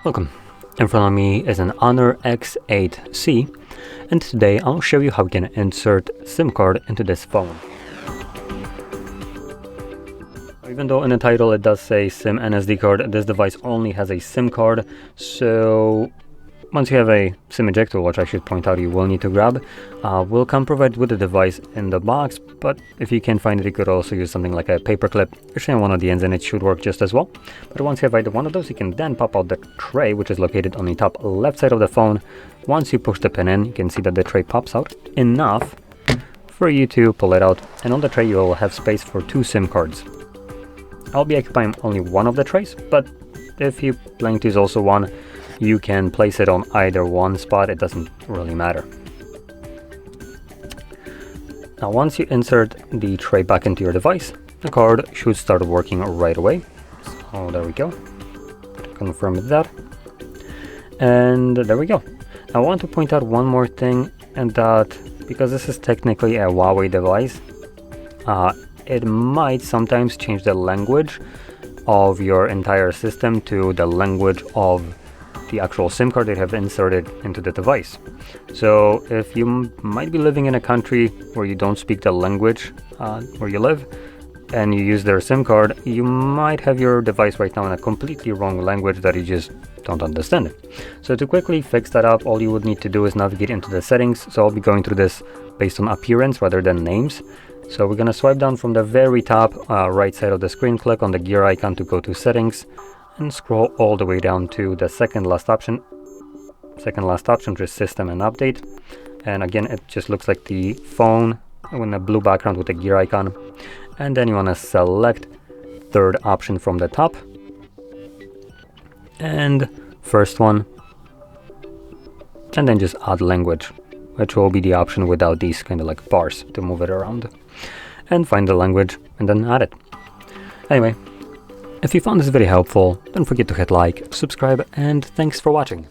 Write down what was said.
Welcome. In front of me is an Honor X8c, and today I'll show you how we can insert SIM card into this phone. Even though in the title it does say SIM and SD card, this device only has a SIM card, so once you have a SIM ejector, which I should point out you will need to grab, will come provided with the device in the box, but if you can't find it, you could also use something like a paper clip, usually on one of the ends, and it should work just as well. But once you have either one of those, you can then pop out the tray, which is located on the top left side of the phone. Once you push the pin in, you can see that the tray pops out enough for you to pull it out, and on the tray you will have space for 2 SIM cards. I'll be occupying only one of the trays, but if you plan to use also one, you can place it on either one spot, it doesn't really matter. Now once you insert the tray back into your device, the card should start working right away. So there we go. Confirm that. And there we go. I want to point out one more thing, and that because this is technically a Huawei device, it might sometimes change the language of your entire system to the language of the actual SIM card they have inserted into the device. So if you might be living in a country where you don't speak the language where you live, and you use their SIM card, you might have your device right now in a completely wrong language that you just don't understand. So to quickly fix that up, all you would need to do is navigate into the settings. So I'll be going through this based on appearance rather than names. So we're going to swipe down from the very top right side of the screen, click on the gear icon to go to settings, and scroll all the way down to the second last option, which is system and update. And again, it just looks like the phone in a blue background with a gear icon. And then you want to select third option from the top, and first one, and then just add language, which will be the option without these kind of like bars to move it around, and find the language and then add it. Anyway, if you found this video helpful, don't forget to hit like, subscribe, and thanks for watching.